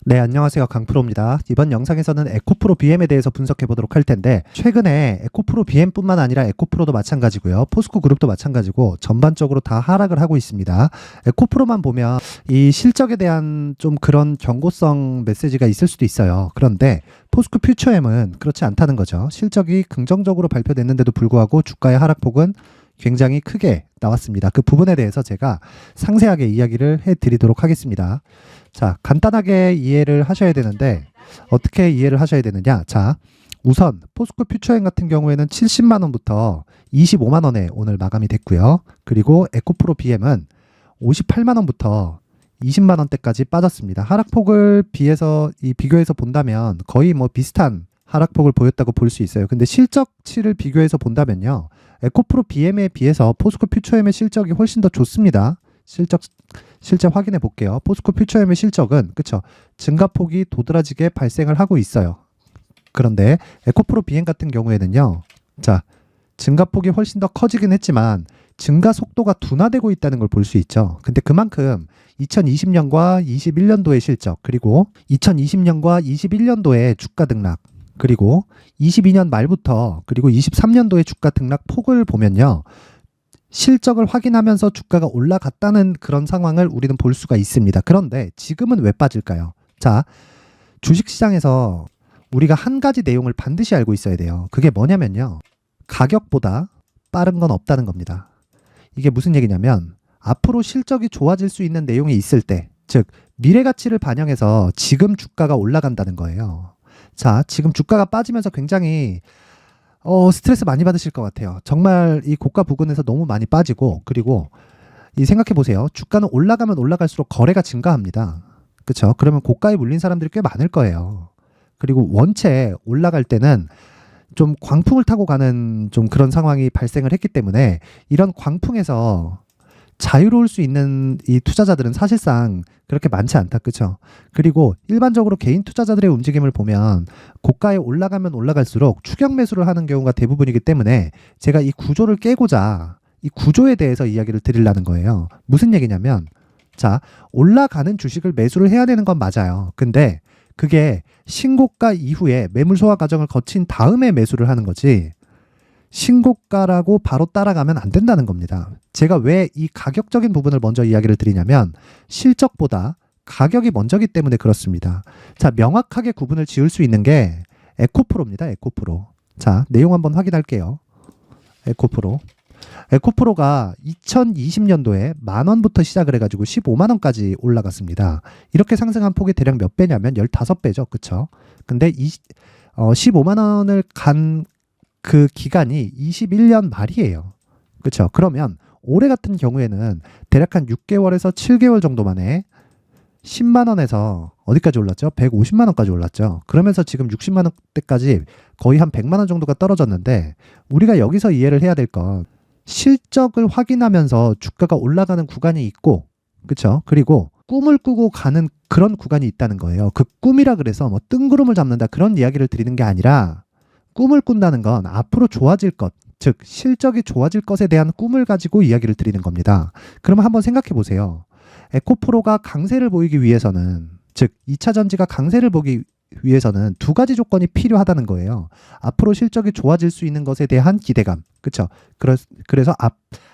네, 안녕하세요. 강프로입니다. 이번 영상에서는 에코프로 BM에 대해서 분석해 보도록 할 텐데, 최근에 에코프로 BM뿐만 아니라 에코프로도 마찬가지고요. 포스코 그룹도 마찬가지고 전반적으로 다 하락을 하고 있습니다. 에코프로만 보면 이 실적에 대한 좀 그런 경고성 메시지가 있을 수도 있어요. 그런데 포스코 퓨처엠은 그렇지 않다는 거죠. 실적이 긍정적으로 발표됐는데도 불구하고 주가의 하락폭은 굉장히 크게 나왔습니다. 그 부분에 대해서 제가 상세하게 이야기를 해드리도록 하겠습니다. 자, 간단하게 이해를 하셔야 되는데 어떻게 이해를 하셔야 되느냐? 자, 우선 포스코 퓨처엠 같은 경우에는 70만 원부터 25만 원에 오늘 마감이 됐고요. 그리고 에코프로 BM은 58만 원부터 20만 원대까지 빠졌습니다. 하락폭을 비교해서 본다면 거의 뭐 비슷한 하락폭을 보였다고 볼 수 있어요. 근데 실적치를 비교해서 본다면요. 에코프로 BM에 비해서 포스코 퓨처엠의 실적이 훨씬 더 좋습니다. 실제 확인해 볼게요. 포스코 퓨처엠의 실적은 그쵸? 증가폭이 도드라지게 발생을 하고 있어요. 그런데 에코프로 BM 같은 경우에는요. 자, 증가폭이 훨씬 더 커지긴 했지만 증가 속도가 둔화되고 있다는 걸 볼 수 있죠. 근데 그만큼 2020년과 21년도의 실적, 그리고 2020년과 21년도의 주가 등락, 그리고 22년 말부터 그리고 23년도의 주가 등락 폭을 보면요. 실적을 확인하면서 주가가 올라갔다는 그런 상황을 우리는 볼 수가 있습니다. 그런데 지금은 왜 빠질까요? 자, 주식시장에서 우리가 한 가지 내용을 반드시 알고 있어야 돼요. 그게 뭐냐면요. 가격보다 빠른 건 없다는 겁니다. 이게 무슨 얘기냐면 앞으로 실적이 좋아질 수 있는 내용이 있을 때, 즉 미래 가치를 반영해서 지금 주가가 올라간다는 거예요. 자, 지금 주가가 빠지면서 굉장히 스트레스 많이 받으실 것 같아요. 정말 이 고가 부근에서 너무 많이 빠지고, 그리고 이 생각해 보세요. 주가는 올라가면 올라갈수록 거래가 증가합니다. 그렇죠? 그러면 고가에 물린 사람들이 꽤 많을 거예요. 그리고 원체 올라갈 때는 좀 광풍을 타고 가는 좀 그런 상황이 발생을 했기 때문에 이런 광풍에서 자유로울 수 있는 이 투자자들은 사실상 그렇게 많지 않다. 그렇죠? 그리고 일반적으로 개인 투자자들의 움직임을 보면 고가에 올라가면 올라갈수록 추격 매수를 하는 경우가 대부분이기 때문에 제가 이 구조를 깨고자 이 구조에 대해서 이야기를 드리려는 거예요. 무슨 얘기냐면 자, 올라가는 주식을 매수를 해야 되는 건 맞아요. 근데 그게 신고가 이후에 매물 소화 과정을 거친 다음에 매수를 하는 거지 신고가라고 바로 따라가면 안 된다는 겁니다. 제가 왜 이 가격적인 부분을 먼저 이야기를 드리냐면 실적보다 가격이 먼저기 때문에 그렇습니다. 자, 명확하게 구분을 지을 수 있는 게 에코프로입니다. 에코프로. 자, 내용 한번 확인할게요. 에코프로. 에코프로가 2020년도에 만 원부터 시작을 해가지고 15만 원까지 올라갔습니다. 이렇게 상승한 폭이 대략 몇 배냐면 15배죠. 그쵸? 근데 15만 원을 간 그 기간이 21년 말이에요. 그렇죠? 그러면 올해 같은 경우에는 대략 한 6개월에서 7개월 정도 만에 10만 원에서 어디까지 올랐죠? 150만 원까지 올랐죠. 그러면서 지금 60만 원대까지 거의 한 100만 원 정도가 떨어졌는데 우리가 여기서 이해를 해야 될 건 실적을 확인하면서 주가가 올라가는 구간이 있고 그렇죠? 그리고 꿈을 꾸고 가는 그런 구간이 있다는 거예요. 그 꿈이라 그래서 뭐 뜬구름을 잡는다 그런 이야기를 드리는 게 아니라 꿈을 꾼다는 건 앞으로 좋아질 것, 즉 실적이 좋아질 것에 대한 꿈을 가지고 이야기를 드리는 겁니다. 그러면 한번 생각해 보세요. 에코프로가 강세를 보이기 위해서는, 즉 2차 전지가 강세를 보기 위해서는 두 가지 조건이 필요하다는 거예요. 앞으로 실적이 좋아질 수 있는 것에 대한 기대감, 그렇죠? 그래서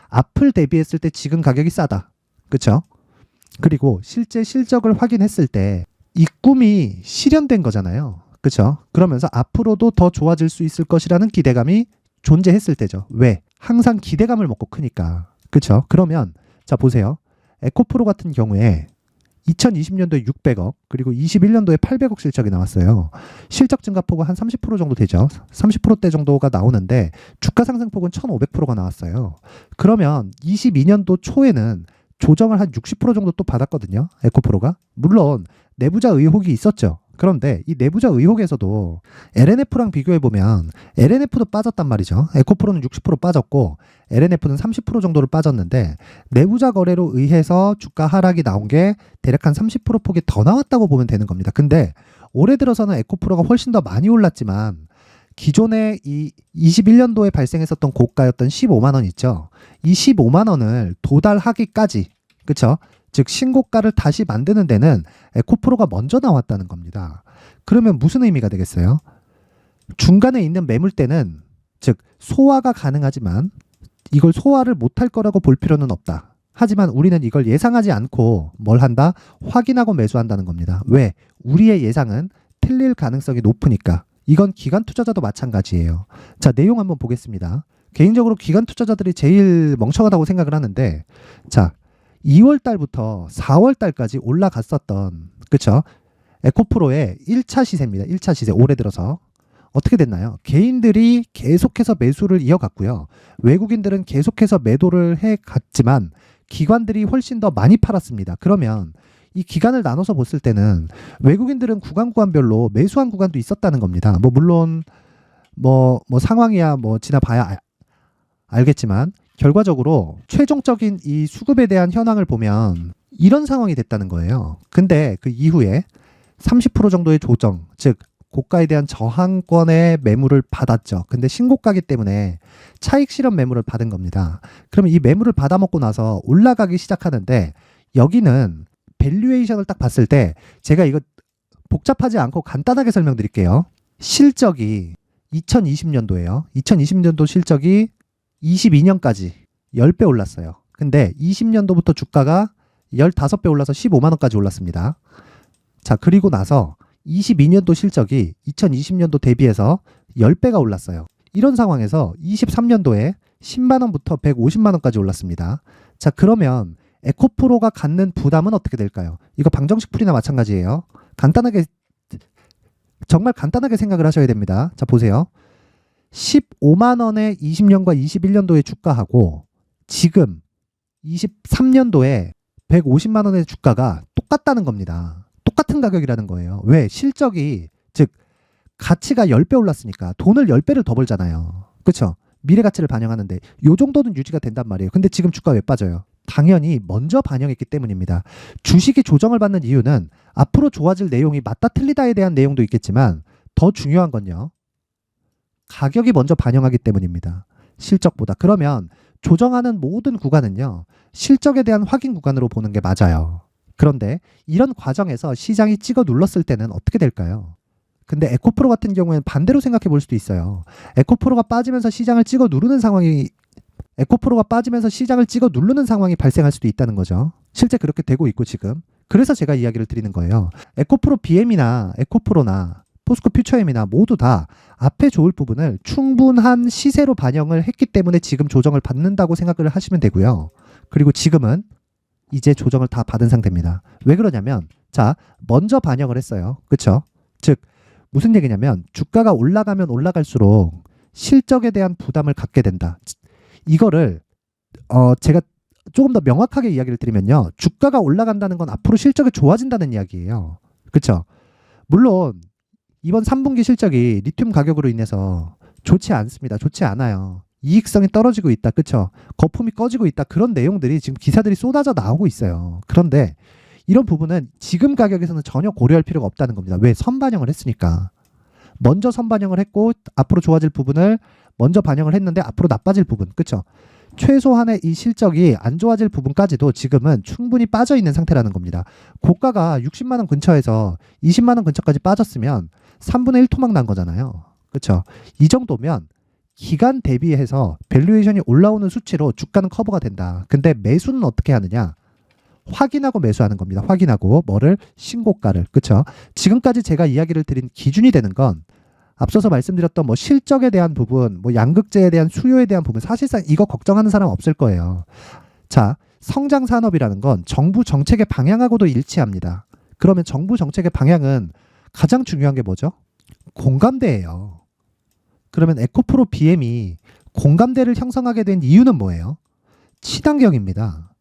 앞을 대비했을 때 지금 가격이 싸다, 그렇죠? 그리고 실제 실적을 확인했을 때 이 꿈이 실현된 거잖아요. 그렇죠? 그러면서 앞으로도 더 좋아질 수 있을 것이라는 기대감이 존재했을 때죠. 왜? 항상 기대감을 먹고 크니까. 그렇죠? 그러면 자 보세요. 에코프로 같은 경우에 2020년도에 600억 그리고 21년도에 800억 실적이 나왔어요. 실적 증가폭은 한 30% 정도 되죠. 30%대 정도가 나오는데 주가 상승폭은 1500%가 나왔어요. 그러면 22년도 초에는 조정을 한 60% 정도 또 받았거든요. 에코프로가. 물론 내부자 의혹이 있었죠. 그런데 이 내부자 의혹에서도 LNF랑 비교해보면 LNF도 빠졌단 말이죠. 에코프로는 60% 빠졌고 LNF는 30% 정도를 빠졌는데 내부자 거래로 의해서 주가 하락이 나온 게 대략 한 30% 폭이 더 나왔다고 보면 되는 겁니다. 근데 올해 들어서는 에코프로가 훨씬 더 많이 올랐지만 기존에 이 21년도에 발생했었던 고가였던 15만 원 있죠. 이 15만 원을 도달하기까지 그쵸? 즉 신고가를 다시 만드는 데는 에코프로가 먼저 나왔다는 겁니다. 그러면 무슨 의미가 되겠어요? 중간에 있는 매물대는 즉 소화가 가능하지만 이걸 소화를 못할 거라고 볼 필요는 없다. 하지만 우리는 이걸 예상하지 않고 뭘 한다? 확인하고 매수한다는 겁니다. 왜? 우리의 예상은 틀릴 가능성이 높으니까. 이건 기관 투자자도 마찬가지예요. 자, 내용 한번 보겠습니다. 개인적으로 기관 투자자들이 제일 멍청하다고 생각을 하는데, 자, 2월 달부터 4월 달까지 올라갔었던, 그쵸? 에코프로의 1차 시세입니다. 1차 시세, 올해 들어서. 어떻게 됐나요? 개인들이 계속해서 매수를 이어갔고요. 외국인들은 계속해서 매도를 해갔지만, 기관들이 훨씬 더 많이 팔았습니다. 그러면 이 기간을 나눠서 봤을 때는 외국인들은 구간별로 매수한 구간도 있었다는 겁니다. 뭐 물론 뭐 상황이야 뭐 지나봐야 알겠지만 결과적으로 최종적인 이 수급에 대한 현황을 보면 이런 상황이 됐다는 거예요. 근데 그 이후에 30% 정도의 조정, 즉 고가에 대한 저항권의 매물을 받았죠. 근데 신고가기 때문에 차익 실현 매물을 받은 겁니다. 그러면 이 매물을 받아먹고 나서 올라가기 시작하는데 여기는 밸류에이션을 딱 봤을 때 제가 이거 복잡하지 않고 간단하게 설명드릴게요. 실적이 2020년도예요. 2020년도 실적이 22년까지 10배 올랐어요. 근데 20년도부터 주가가 15배 올라서 15만 원까지 올랐습니다. 자, 그리고 나서 22년도 실적이 2020년도 대비해서 10배가 올랐어요. 이런 상황에서 23년도에 10만 원부터 150만 원까지 올랐습니다. 자, 그러면 에코프로가 갖는 부담은 어떻게 될까요? 이거 방정식 풀이나 마찬가지예요. 간단하게, 정말 간단하게 생각을 하셔야 됩니다. 자, 보세요. 15만 원의 20년과 21년도의 주가하고 지금 23년도에 150만 원의 주가가 똑같다는 겁니다. 똑같은 가격이라는 거예요. 왜? 실적이, 즉 가치가 10배 올랐으니까 돈을 10배를 더 벌잖아요. 그렇죠? 미래 가치를 반영하는데 요 정도는 유지가 된단 말이에요. 근데 지금 주가 왜 빠져요? 당연히 먼저 반영했기 때문입니다. 주식이 조정을 받는 이유는 앞으로 좋아질 내용이 맞다 틀리다에 대한 내용도 있겠지만 더 중요한 건요. 가격이 먼저 반영하기 때문입니다. 실적보다. 그러면 조정하는 모든 구간은요. 실적에 대한 확인 구간으로 보는 게 맞아요. 그런데 이런 과정에서 시장이 찍어 눌렀을 때는 어떻게 될까요? 근데 에코프로 같은 경우에는 반대로 생각해 볼 수도 있어요. 에코프로가 빠지면서 시장을 찍어 누르는 상황이 발생할 수도 있다는 거죠. 실제 그렇게 되고 있고 지금. 그래서 제가 이야기를 드리는 거예요. 에코프로 BM이나 에코프로나 포스코 퓨처엠이나 모두 다 앞에 좋을 부분을 충분한 시세로 반영을 했기 때문에 지금 조정을 받는다고 생각을 하시면 되고요. 그리고 지금은 이제 조정을 다 받은 상태입니다. 왜 그러냐면 자, 먼저 반영을 했어요. 그렇죠? 즉 무슨 얘기냐면 주가가 올라가면 올라갈수록 실적에 대한 부담을 갖게 된다. 이거를 제가 조금 더 명확하게 이야기를 드리면요. 주가가 올라간다는 건 앞으로 실적이 좋아진다는 이야기예요. 그렇죠? 물론 이번 3분기 실적이 리튬 가격으로 인해서 좋지 않습니다. 좋지 않아요. 이익성이 떨어지고 있다. 그렇죠? 거품이 꺼지고 있다. 그런 내용들이 지금 기사들이 쏟아져 나오고 있어요. 그런데 이런 부분은 지금 가격에서는 전혀 고려할 필요가 없다는 겁니다. 왜? 선반영을 했으니까. 먼저 선반영을 했고 앞으로 좋아질 부분을 먼저 반영을 했는데 앞으로 나빠질 부분. 그렇죠? 최소한의 이 실적이 안 좋아질 부분까지도 지금은 충분히 빠져 있는 상태라는 겁니다. 고가가 60만 원 근처에서 20만 원 근처까지 빠졌으면 3분의 1 토막 난 거잖아요. 그렇죠? 이 정도면 기간 대비해서 밸류에이션이 올라오는 수치로 주가는 커버가 된다. 근데 매수는 어떻게 하느냐? 확인하고 매수하는 겁니다. 확인하고 뭐를? 신고가를. 그렇죠? 지금까지 제가 이야기를 드린 기준이 되는 건 앞서서 말씀드렸던 뭐 실적에 대한 부분, 뭐 양극재에 대한 수요에 대한 부분, 사실상 이거 걱정하는 사람 없을 거예요. 자, 성장 산업이라는 건 정부 정책의 방향하고도 일치합니다. 그러면 정부 정책의 방향은 가장 중요한 게 뭐죠? 공감대예요. 그러면 에코프로 BM이 공감대를 형성하게 된 이유는 뭐예요? 친환경입니다.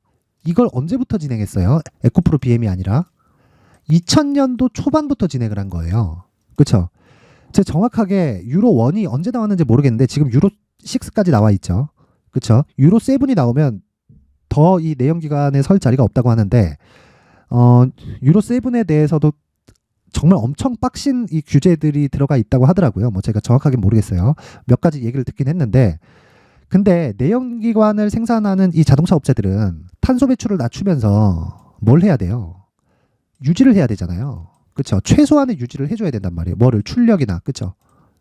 이걸 언제부터 진행했어요? 에코프로 BM이 아니라 2000년도 초반부터 진행을 한 거예요. 그렇죠? 제가 정확하게 유로 1이 언제 나왔는지 모르겠는데 지금 유로 6까지 나와 있죠. 그렇죠? 유로 7이 나오면 더 이 내연 기관에 설 자리가 없다고 하는데 유로 7에 대해서도 정말 엄청 빡신 이 규제들이 들어가 있다고 하더라고요. 뭐 제가 정확하게 모르겠어요. 몇 가지 얘기를 듣긴 했는데 근데 내연기관을 생산하는 이 자동차 업체들은 탄소 배출을 낮추면서 뭘 해야 돼요? 유지를 해야 되잖아요. 그쵸? 최소한의 유지를 해줘야 된단 말이에요. 뭐를? 출력이나, 그쵸?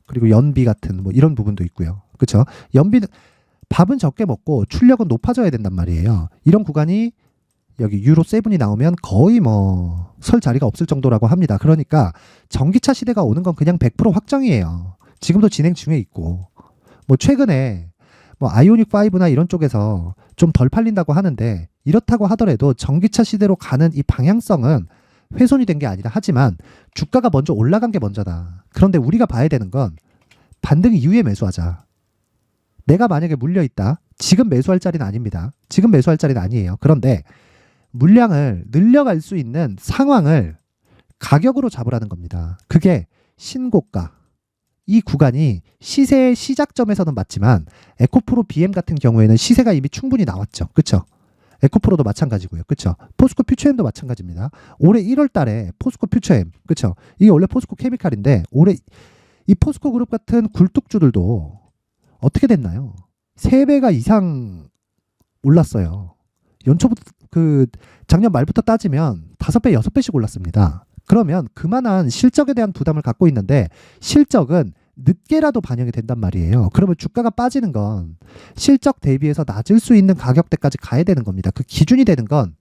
그리고 연비 같은 뭐 이런 부분도 있고요. 그쵸? 연비는, 밥은 적게 먹고 출력은 높아져야 된단 말이에요. 이런 구간이 여기 유로 7이 나오면 거의 뭐 설 자리가 없을 정도라고 합니다. 그러니까 전기차 시대가 오는 건 그냥 100% 확정이에요. 지금도 진행 중에 있고, 뭐 최근에 뭐 아이오닉 5나 이런 쪽에서 좀 덜 팔린다고 하는데, 이렇다고 하더라도 전기차 시대로 가는 이 방향성은 훼손이 된 게 아니라, 하지만 주가가 먼저 올라간 게 먼저다. 그런데 우리가 봐야 되는 건 반등 이후에 매수하자. 내가 만약에 물려 있다. 지금 매수할 자리는 아닙니다. 지금 매수할 자리는 아니에요. 그런데 물량을 늘려갈 수 있는 상황을 가격으로 잡으라는 겁니다. 그게 신고가. 이 구간이 시세의 시작점에서는 맞지만 에코프로 BM 같은 경우에는 시세가 이미 충분히 나왔죠. 그쵸? 에코프로도 마찬가지고요. 그쵸? 포스코 퓨처엠도 마찬가지입니다. 올해 1월 달에 포스코 퓨처엠, 그쵸? 이게 원래 포스코 케미칼인데, 올해 이 포스코 그룹 같은 굴뚝주들도 어떻게 됐나요? 3배가 이상 올랐어요. 연초부터, 작년 말부터 따지면 5배, 6배씩 올랐습니다. 그러면 그만한 실적에 대한 부담을 갖고 있는데, 실적은 늦게라도 반영이 된단 말이에요. 그러면 주가가 빠지는 건 실적 대비해서 낮을 수 있는 가격대까지 가야 되는 겁니다. 그 기준이 되는 건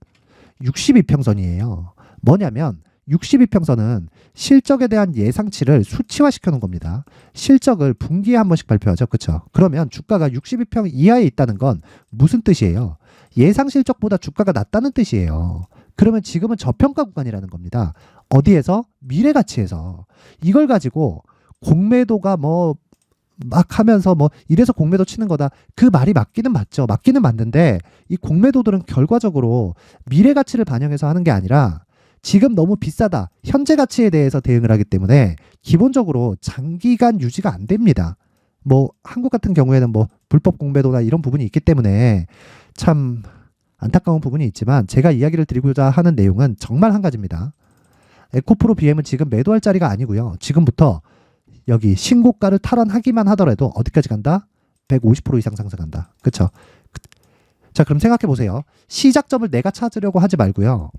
62평선이에요. 뭐냐면 62평선은 실적에 대한 예상치를 수치화시켜 놓은 겁니다. 실적을 분기에 한 번씩 발표하죠. 그렇죠? 그러면 주가가 62평 이하에 있다는 건 무슨 뜻이에요? 예상 실적보다 주가가 낮다는 뜻이에요. 그러면 지금은 저평가 구간이라는 겁니다. 어디에서? 미래 가치에서. 이걸 가지고 공매도가 뭐 막 하면서 뭐 이래서 공매도 치는 거다. 그 말이 맞기는 맞죠. 맞기는 맞는데, 이 공매도들은 결과적으로 미래 가치를 반영해서 하는 게 아니라 지금 너무 비싸다. 현재 가치에 대해서 대응을 하기 때문에 기본적으로 장기간 유지가 안 됩니다. 뭐 한국 같은 경우에는 뭐 불법 공매도나 이런 부분이 있기 때문에 참 안타까운 부분이 있지만, 제가 이야기를 드리고자 하는 내용은 정말 한 가지입니다. 에코프로 BM은 지금 매도할 자리가 아니고요. 지금부터 여기 신고가를 탈환하기만 하더라도 어디까지 간다? 150% 이상 상승한다. 그쵸? 자, 그럼 생각해 보세요. 시작점을 내가 찾으려고 하지 말고요.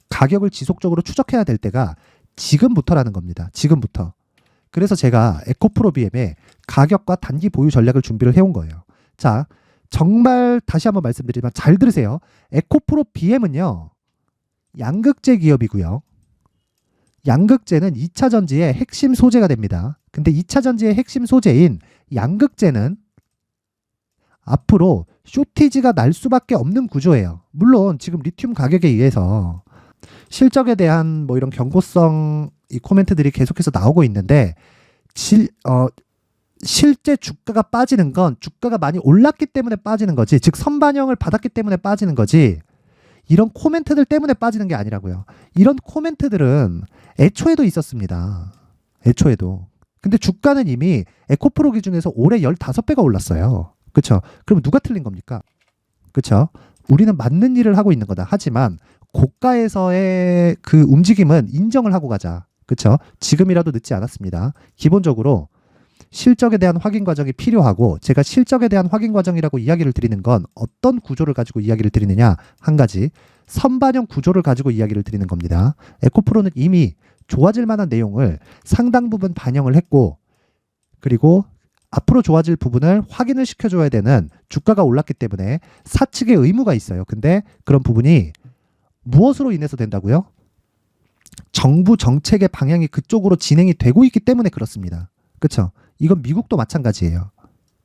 가격을 지속적으로 추적해야 될 때가 지금부터라는 겁니다. 지금부터. 그래서 제가 에코프로 BM의 가격과 단기 보유 전략을 준비를 해온 거예요. 자, 정말 다시 한번 말씀드리지만 잘 들으세요. 에코프로 BM은요, 양극재 기업이고요. 양극재는 2차 전지의 핵심 소재가 됩니다. 근데 2차 전지의 핵심 소재인 양극재는 앞으로 쇼티지가 날 수밖에 없는 구조예요. 물론 지금 리튬 가격에 의해서 실적에 대한 뭐 이런 경고성 이 코멘트들이 계속해서 나오고 있는데, 실제 주가가 빠지는 건 주가가 많이 올랐기 때문에 빠지는 거지, 즉 선반영을 받았기 때문에 빠지는 거지, 이런 코멘트들 때문에 빠지는 게 아니라고요. 이런 코멘트들은 애초에도 있었습니다. 애초에도. 근데 주가는 이미 에코프로 기준에서 올해 15배가 올랐어요. 그쵸? 그럼 누가 틀린 겁니까? 그쵸? 우리는 맞는 일을 하고 있는 거다. 하지만 고가에서의 그 움직임은 인정을 하고 가자. 그쵸? 지금이라도 늦지 않았습니다. 기본적으로 실적에 대한 확인 과정이 필요하고, 제가 실적에 대한 확인 과정이라고 이야기를 드리는 건 어떤 구조를 가지고 이야기를 드리느냐, 한 가지 선반영 구조를 가지고 이야기를 드리는 겁니다. 에코프로는 이미 좋아질 만한 내용을 상당 부분 반영을 했고, 그리고 앞으로 좋아질 부분을 확인을 시켜줘야 되는, 주가가 올랐기 때문에 사측의 의무가 있어요. 근데 그런 부분이 무엇으로 인해서 된다고요? 정부 정책의 방향이 그쪽으로 진행이 되고 있기 때문에 그렇습니다. 그렇죠? 이건 미국도 마찬가지예요.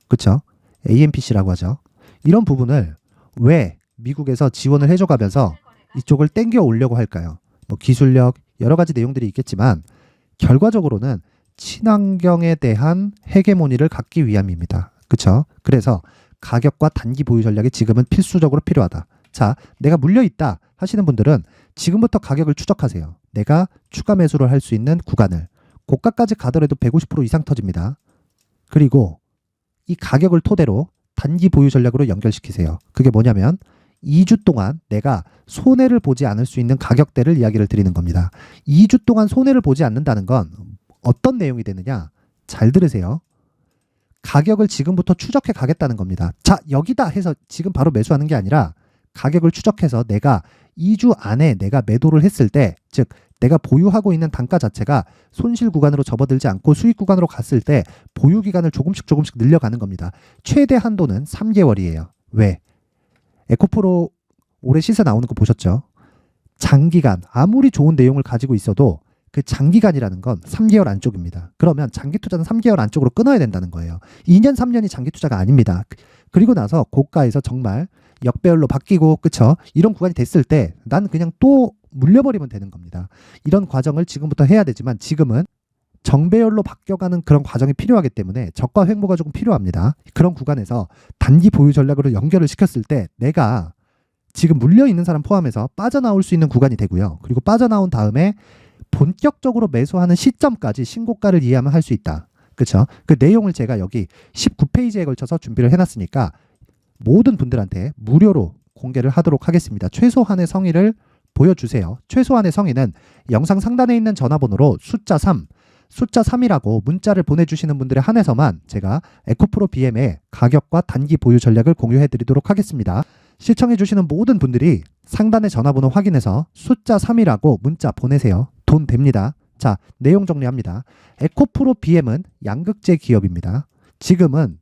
그렇죠? AMPC라고 하죠. 이런 부분을 왜 미국에서 지원을 해줘가면서 이쪽을 땡겨 오려고 할까요? 뭐 기술력, 여러 가지 내용들이 있겠지만 결과적으로는 친환경에 대한 헤게모니를 갖기 위함입니다. 그렇죠? 그래서 가격과 단기 보유 전략이 지금은 필수적으로 필요하다. 자, 내가 물려있다 하시는 분들은 지금부터 가격을 추적하세요. 내가 추가 매수를 할 수 있는 구간을. 고가까지 가더라도 150% 이상 터집니다. 그리고 이 가격을 토대로 단기 보유 전략으로 연결시키세요. 그게 뭐냐면 2주 동안 내가 손해를 보지 않을 수 있는 가격대를 이야기를 드리는 겁니다. 2주 동안 손해를 보지 않는다는 건 어떤 내용이 되느냐? 잘 들으세요. 가격을 지금부터 추적해 가겠다는 겁니다. 자, 여기다 해서 지금 바로 매수하는 게 아니라 가격을 추적해서 내가 2주 안에 내가 매도를 했을 때, 즉 내가 보유하고 있는 단가 자체가 손실 구간으로 접어들지 않고 수익 구간으로 갔을 때 보유 기간을 조금씩 늘려가는 겁니다. 최대 한도는 3개월이에요. 왜? 에코프로 올해 시세 나오는 거 보셨죠? 장기간, 아무리 좋은 내용을 가지고 있어도 그 장기간이라는 건 3개월 안쪽입니다. 그러면 장기 투자는 3개월 안쪽으로 끊어야 된다는 거예요. 2년, 3년이 장기 투자가 아닙니다. 그리고 나서 고가에서 정말 역배열로 바뀌고, 그쵸? 이런 구간이 됐을 때 난 그냥 또 물려버리면 되는 겁니다. 이런 과정을 지금부터 해야 되지만 지금은 정배열로 바뀌어가는 그런 과정이 필요하기 때문에 저가 횡보가 조금 필요합니다. 그런 구간에서 단기 보유 전략으로 연결을 시켰을 때 내가 지금 물려있는 사람 포함해서 빠져나올 수 있는 구간이 되고요. 그리고 빠져나온 다음에 본격적으로 매수하는 시점까지 신고가를 이해하면 할 수 있다. 그렇죠? 그 내용을 제가 여기 19페이지에 걸쳐서 준비를 해놨으니까 모든 분들한테 무료로 공개를 하도록 하겠습니다. 최소한의 성의를 보여주세요. 최소한의 성의는 영상 상단에 있는 전화번호로 숫자 3이라고 문자를 보내주시는 분들에 한해서만 제가 에코프로 BM의 가격과 단기 보유 전략을 공유해드리도록 하겠습니다. 시청해주시는 모든 분들이 상단의 전화번호 확인해서 숫자 3이라고 문자 보내세요. 돈 됩니다. 자, 내용 정리합니다. 에코프로 BM은 양극재 기업입니다. 지금은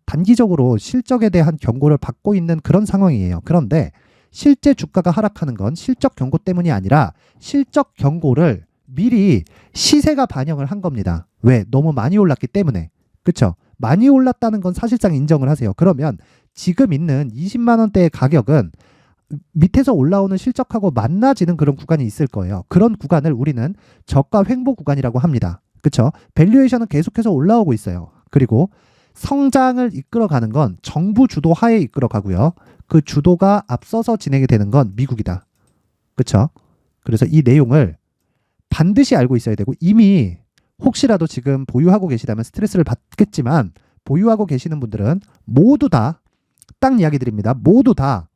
단기적으로 실적에 대한 경고를 받고 있는 그런 상황이에요. 그런데 실제 주가가 하락하는 건 실적 경고 때문이 아니라 실적 경고를 미리 시세가 반영을 한 겁니다. 왜? 너무 많이 올랐기 때문에. 그쵸? 많이 올랐다는 건 사실상 인정을 하세요. 그러면 지금 있는 20만 원대의 가격은 밑에서 올라오는 실적하고 만나지는 그런 구간이 있을 거예요. 그런 구간을 우리는 저가 횡보 구간이라고 합니다. 그쵸? 밸류에이션은 계속해서 올라오고 있어요. 그리고 성장을 이끌어가는 건 정부 주도 하에 이끌어가고요. 그 주도가 앞서서 진행이 되는 건 미국이다. 그쵸? 그래서 이 내용을 반드시 알고 있어야 되고, 이미 혹시라도 지금 보유하고 계시다면 스트레스를 받겠지만 보유하고 계시는 분들은 모두 다 딱 이야기 드립니다. 모두 다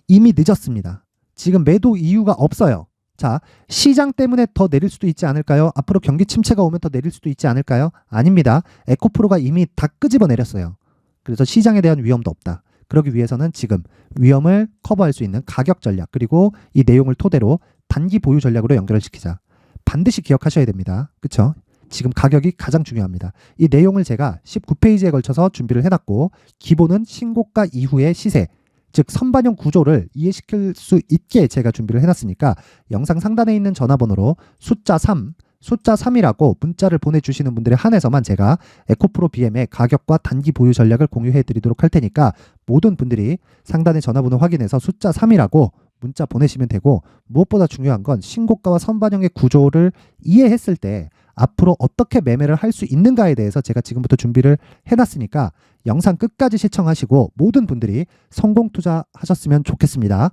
이미 늦었습니다. 지금 매도 이유가 없어요. 자, 시장 때문에 더 내릴 수도 있지 않을까요? 앞으로 경기 침체가 오면 더 내릴 수도 있지 않을까요? 아닙니다. 에코프로가 이미 다 끄집어 내렸어요. 그래서 시장에 대한 위험도 없다. 그러기 위해서는 지금 위험을 커버할 수 있는 가격 전략, 그리고 이 내용을 토대로 단기 보유 전략으로 연결을 시키자. 반드시 기억하셔야 됩니다. 그쵸? 지금 가격이 가장 중요합니다. 이 내용을 제가 19페이지에 걸쳐서 준비를 해놨고, 기본은 신고가 이후의 시세, 즉 선반영 구조를 이해시킬 수 있게 제가 준비를 해놨으니까 영상 상단에 있는 전화번호로 숫자 3이라고 문자를 보내주시는 분들에 한해서만 제가 에코프로 BM의 가격과 단기 보유 전략을 공유해드리도록 할 테니까 모든 분들이 상단의 전화번호 확인해서 숫자 3이라고 문자 보내시면 되고, 무엇보다 중요한 건 신고가와 선반영의 구조를 이해했을 때 앞으로 어떻게 매매를 할 수 있는가에 대해서 제가 지금부터 준비를 해놨으니까 영상 끝까지 시청하시고 모든 분들이 성공 투자하셨으면 좋겠습니다.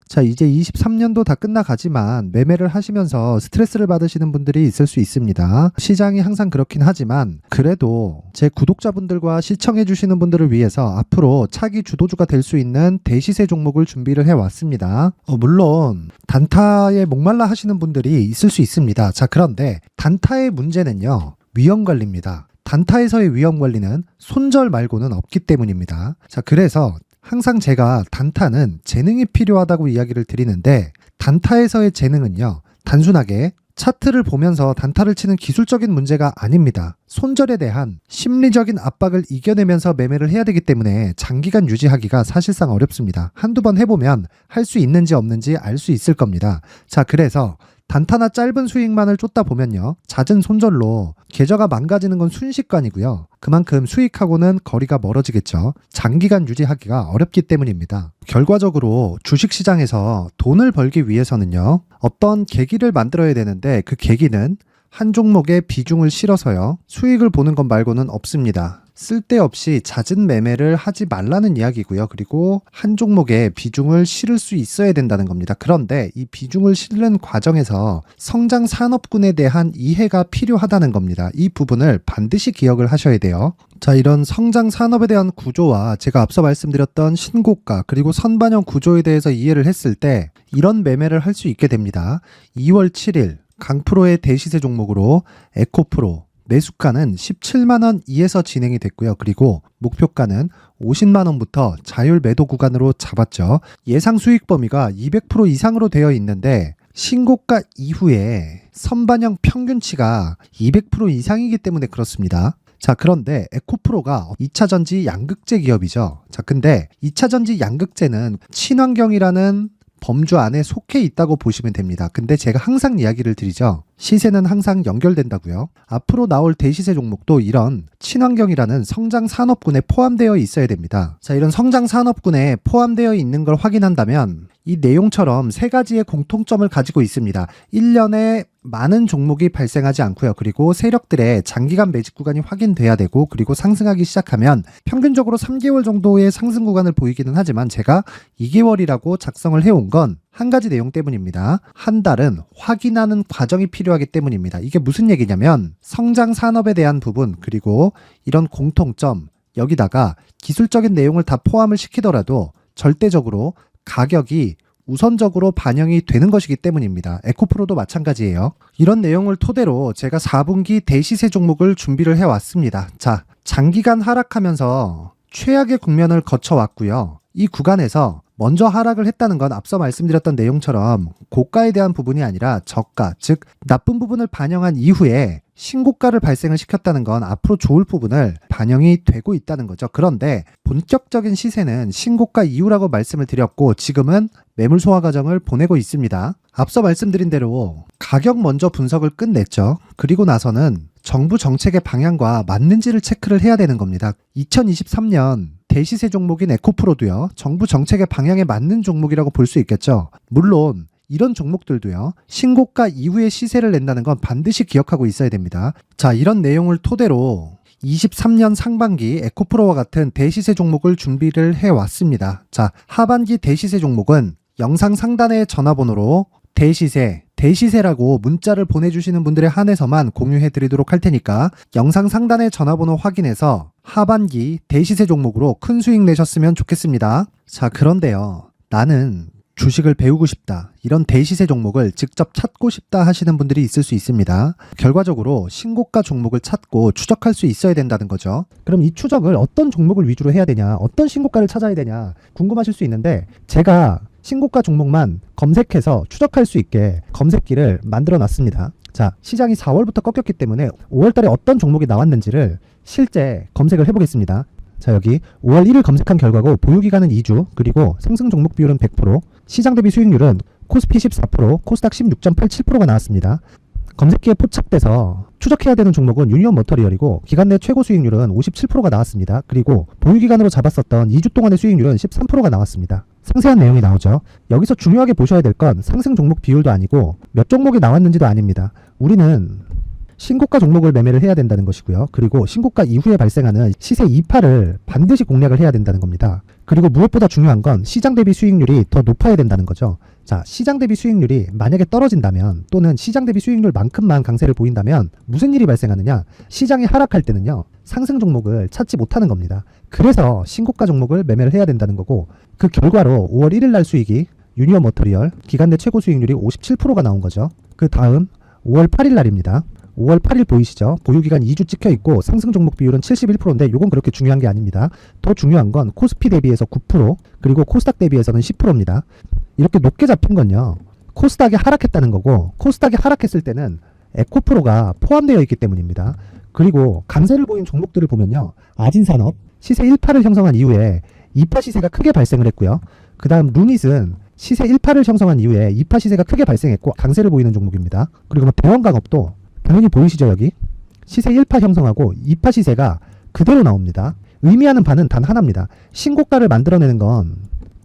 자, 이제 23년도 다 끝나가지만 매매를 하시면서 스트레스를 받으시는 분들이 있을 수 있습니다. 시장이 항상 그렇긴 하지만 그래도 제 구독자분들과 시청해 주시는 분들을 위해서 앞으로 차기 주도주가 될 수 있는 대시세 종목을 준비를 해왔습니다. 물론 단타에 목말라 하시는 분들이 있을 수 있습니다. 자, 그런데 단타의 문제는요, 위험관리입니다. 단타에서의 위험관리는 손절 말고는 없기 때문입니다. 자, 그래서 항상 제가 단타는 재능이 필요하다고 이야기를 드리는데, 단타에서의 재능은요, 단순하게 차트를 보면서 단타를 치는 기술적인 문제가 아닙니다. 손절에 대한 심리적인 압박을 이겨내면서 매매를 해야 되기 때문에 장기간 유지하기가 사실상 어렵습니다. 한두 번 해보면 할 수 있는지 없는지 알 수 있을 겁니다. 자, 그래서 단타나 짧은 수익만을 쫓다 보면요, 잦은 손절로 계좌가 망가지는 건 순식간이고요. 그만큼 수익하고는 거리가 멀어지겠죠. 장기간 유지하기가 어렵기 때문입니다. 결과적으로 주식시장에서 돈을 벌기 위해서는요, 어떤 계기를 만들어야 되는데 그 계기는 한 종목에 비중을 실어서요, 수익을 보는 것 말고는 없습니다. 쓸데없이 잦은 매매를 하지 말라는 이야기고요. 그리고 한 종목에 비중을 실을 수 있어야 된다는 겁니다. 그런데 이 비중을 실는 과정에서 성장 산업군에 대한 이해가 필요하다는 겁니다. 이 부분을 반드시 기억을 하셔야 돼요. 자, 이런 성장 산업에 대한 구조와 제가 앞서 말씀드렸던 신고가 그리고 선반영 구조에 대해서 이해를 했을 때 이런 매매를 할 수 있게 됩니다. 2월 7일 강프로의 대시세 종목으로 에코프로 매수가는 17만원 이에서 진행이 됐고요. 그리고 목표가는 50만원부터 자율 매도 구간으로 잡았죠. 예상 수익 범위가 200% 이상으로 되어 있는데 신고가 이후에 선반영 평균치가 200% 이상이기 때문에 그렇습니다. 자, 그런데 에코프로가 2차전지 양극재 기업이죠. 자, 근데 2차전지 양극재는 친환경이라는 범주 안에 속해 있다고 보시면 됩니다. 근데 제가 항상 이야기를 드리죠. 시세는 항상 연결된다고요. 앞으로 나올 대시세 종목도 이런 친환경이라는 성장 산업군에 포함되어 있어야 됩니다. 자, 이런 성장 산업군에 포함되어 있는 걸 확인한다면 이 내용처럼 세 가지의 공통점을 가지고 있습니다. 1년에 많은 종목이 발생하지 않고요. 그리고 세력들의 장기간 매집 구간이 확인돼야 되고, 그리고 상승하기 시작하면 평균적으로 3개월 정도의 상승 구간을 보이기는 하지만 제가 2개월이라고 작성을 해온 건 한 가지 내용 때문입니다. 한 달은 확인하는 과정이 필요하기 때문입니다. 이게 무슨 얘기냐면 성장 산업에 대한 부분, 그리고 이런 공통점, 여기다가 기술적인 내용을 다 포함을 시키더라도 절대적으로 가격이 우선적으로 반영이 되는 것이기 때문입니다. 에코프로도 마찬가지예요. 이런 내용을 토대로 제가 4분기 대시세 종목을 준비를 해왔습니다. 자, 장기간 하락하면서 최악의 국면을 거쳐왔고요. 이 구간에서 먼저 하락을 했다는 건 앞서 말씀드렸던 내용처럼 고가에 대한 부분이 아니라 저가, 즉 나쁜 부분을 반영한 이후에 신고가를 발생을 시켰다는 건 앞으로 좋을 부분을 반영이 되고 있다는 거죠. 그런데 본격적인 시세는 신고가 이후라고 말씀을 드렸고, 지금은 매물 소화 과정을 보내고 있습니다. 앞서 말씀드린 대로 가격 먼저 분석을 끝냈죠. 그리고 나서는 정부 정책의 방향과 맞는지를 체크를 해야 되는 겁니다. 2023년 대시세 종목인 에코프로도요, 정부 정책의 방향에 맞는 종목이라고 볼 수 있겠죠. 물론 이런 종목들도요, 신고가 이후에 시세를 낸다는 건 반드시 기억하고 있어야 됩니다. 자, 이런 내용을 토대로 23년 상반기 에코프로와 같은 대시세 종목을 준비를 해왔습니다. 자, 하반기 대시세 종목은 영상 상단의 전화번호로 대시세라고 문자를 보내주시는 분들에 한해서만 공유해드리도록 할 테니까 영상 상단의 전화번호 확인해서 하반기 대시세 종목으로 큰 수익 내셨으면 좋겠습니다. 자, 그런데요, 나는 주식을 배우고 싶다, 이런 대시세 종목을 직접 찾고 싶다 하시는 분들이 있을 수 있습니다. 결과적으로 신고가 종목을 찾고 추적할 수 있어야 된다는 거죠. 그럼 이 추적을 어떤 종목을 위주로 해야 되냐, 어떤 신고가를 찾아야 되냐 궁금하실 수 있는데, 제가 신고가 종목만 검색해서 추적할 수 있게 검색기를 만들어 놨습니다. 자, 시장이 4월부터 꺾였기 때문에 5월 달에 어떤 종목이 나왔는지를 실제 검색을 해보겠습니다. 자, 여기 5월 1일 검색한 결과고 보유기간은 2주, 그리고 상승 종목 비율은 100%, 시장 대비 수익률은 코스피 14%, 코스닥 16.87%가 나왔습니다. 검색기에 포착돼서 추적해야 되는 종목은 유니온 머터리얼이고 기간 내 최고 수익률은 57%가 나왔습니다. 그리고 보유기간으로 잡았었던 2주 동안의 수익률은 13%가 나왔습니다. 상세한 내용이 나오죠. 여기서 중요하게 보셔야 될 건 상승 종목 비율도 아니고 몇 종목이 나왔는지도 아닙니다. 우리는 신고가 종목을 매매를 해야 된다는 것이고요. 그리고 신고가 이후에 발생하는 시세 이파를 반드시 공략을 해야 된다는 겁니다. 그리고 무엇보다 중요한 건 시장 대비 수익률이 더 높아야 된다는 거죠. 자, 시장 대비 수익률이 만약에 떨어진다면, 또는 시장 대비 수익률만큼만 강세를 보인다면 무슨 일이 발생하느냐? 시장이 하락할 때는요, 상승 종목을 찾지 못하는 겁니다. 그래서 신고가 종목을 매매를 해야 된다는 거고, 그 결과로 5월 1일 날 수익이 유니온 머터리얼 기간 내 최고 수익률이 57%가 나온 거죠. 그 다음 5월 8일 날입니다. 5월 8일 보이시죠? 보유기간 2주 찍혀 있고 상승 종목 비율은 71%인데 이건 그렇게 중요한 게 아닙니다. 더 중요한 건 코스피 대비해서 9%, 그리고 코스닥 대비해서는 10%입니다. 이렇게 높게 잡힌 건요, 코스닥이 하락했다는 거고, 코스닥이 하락했을 때는 에코프로가 포함되어 있기 때문입니다. 그리고 강세를 보인 종목들을 보면요, 아진산업 시세 1파를 형성한 이후에 2파 시세가 크게 발생을 했고요. 그 다음 루닛은 시세 1파를 형성한 이후에 2파 시세가 크게 발생했고 강세를 보이는 종목입니다. 그리고 대원강업도 당연히 보이시죠? 여기 시세 1파 형성하고 2파 시세가 그대로 나옵니다. 의미하는 바는 단 하나입니다. 신고가를 만들어내는 건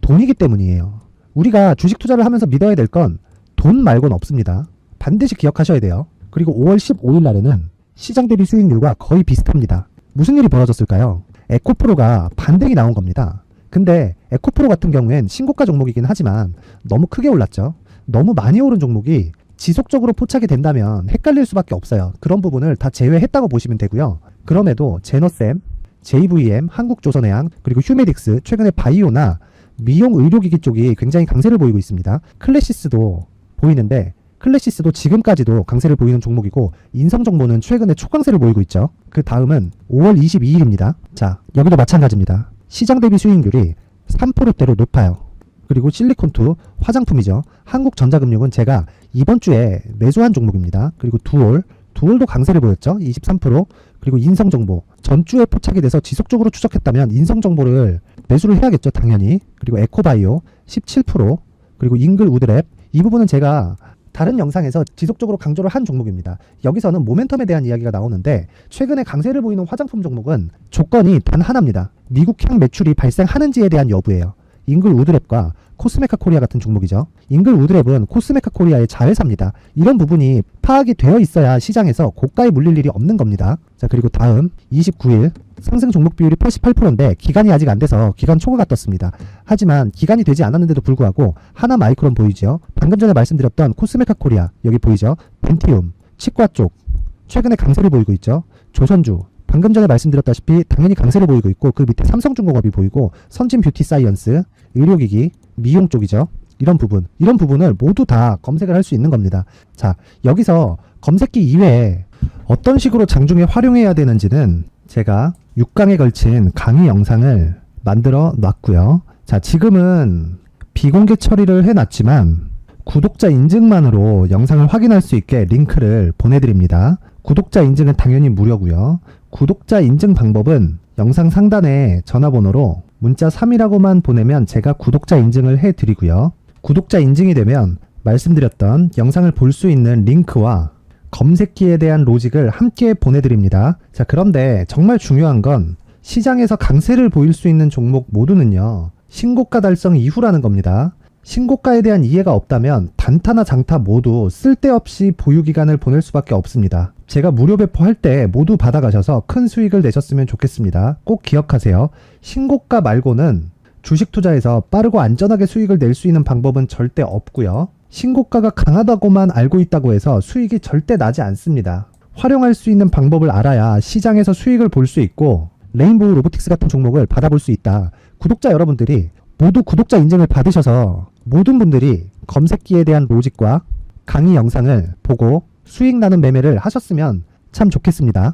돈이기 때문이에요. 우리가 주식 투자를 하면서 믿어야 될 건 돈 말고는 없습니다. 반드시 기억하셔야 돼요. 그리고 5월 15일 날에는 시장 대비 수익률과 거의 비슷합니다. 무슨 일이 벌어졌을까요? 에코프로가 반등이 나온 겁니다. 근데 에코프로 같은 경우엔 신고가 종목이긴 하지만 너무 크게 올랐죠. 너무 많이 오른 종목이 지속적으로 포착이 된다면 헷갈릴 수밖에 없어요. 그런 부분을 다 제외했다고 보시면 되고요. 그럼에도 제너셈, JVM, 한국조선해양, 그리고 휴메딕스, 최근에 바이오나 미용 의료기기 쪽이 굉장히 강세를 보이고 있습니다. 클래시스도 보이는데 클래시스도 지금까지도 강세를 보이는 종목이고, 인성정보는 최근에 초강세를 보이고 있죠. 그 다음은 5월 22일입니다. 자, 여기도 마찬가지입니다. 시장 대비 수익률이 3%대로 높아요. 그리고 실리콘2 화장품이죠. 한국전자금융은 제가 이번 주에 매수한 종목입니다. 그리고 두올도 강세를 보였죠. 23%. 그리고 인성정보 전주에 포착이 돼서 지속적으로 추적했다면 인성정보를 매수를 해야겠죠. 당연히. 그리고 에코바이오 17%. 그리고 잉글우드랩 이 부분은 제가 다른 영상에서 지속적으로 강조를 한 종목입니다. 여기서는 모멘텀에 대한 이야기가 나오는데 최근에 강세를 보이는 화장품 종목은 조건이 단 하나입니다. 미국향 매출이 발생하는지에 대한 여부예요. 잉글우드랩과 코스메카 코리아 같은 종목이죠. 잉글우드랩은 코스메카 코리아의 자회사입니다. 이런 부분이 파악이 되어 있어야 시장에서 고가에 물릴 일이 없는 겁니다. 자, 그리고 다음 29일 상승 종목 비율이 88%인데 기간이 아직 안 돼서 기간 초과가 떴습니다. 하지만 기간이 되지 않았는데도 불구하고 하나 마이크론 보이죠. 방금 전에 말씀드렸던 코스메카 코리아 여기 보이죠. 벤티움, 치과 쪽 최근에 강세를 보이고 있죠. 조선주 방금 전에 말씀드렸다시피 당연히 강세를 보이고 있고 그 밑에 삼성중공업이 보이고 선진 뷰티 사이언스, 의료기기, 미용 쪽이죠. 이런 부분을 모두 다 검색을 할 수 있는 겁니다. 자, 여기서 검색기 이외에 어떤 식으로 장중에 활용해야 되는지는 제가 6강에 걸친 강의 영상을 만들어 놨고요. 자, 지금은 비공개 처리를 해놨지만 구독자 인증만으로 영상을 확인할 수 있게 링크를 보내드립니다. 구독자 인증은 당연히 무료고요. 구독자 인증 방법은 영상 상단에 전화번호로 문자 3이라고만 보내면 제가 구독자 인증을 해드리고요. 구독자 인증이 되면 말씀드렸던 영상을 볼 수 있는 링크와 검색기에 대한 로직을 함께 보내드립니다. 자, 그런데 정말 중요한 건 시장에서 강세를 보일 수 있는 종목 모두는요. 신고가 달성 이후라는 겁니다. 신고가에 대한 이해가 없다면 단타나 장타 모두 쓸데없이 보유기간을 보낼 수밖에 없습니다. 제가 무료 배포할 때 모두 받아가셔서 큰 수익을 내셨으면 좋겠습니다. 꼭 기억하세요. 신고가 말고는 주식 투자에서 빠르고 안전하게 수익을 낼 수 있는 방법은 절대 없고요. 신고가가 강하다고만 알고 있다고 해서 수익이 절대 나지 않습니다. 활용할 수 있는 방법을 알아야 시장에서 수익을 볼 수 있고 레인보우 로보틱스 같은 종목을 받아볼 수 있다. 구독자 여러분들이 모두 구독자 인증을 받으셔서 모든 분들이 검색기에 대한 로직과 강의 영상을 보고 수익 나는 매매를 하셨으면 참 좋겠습니다.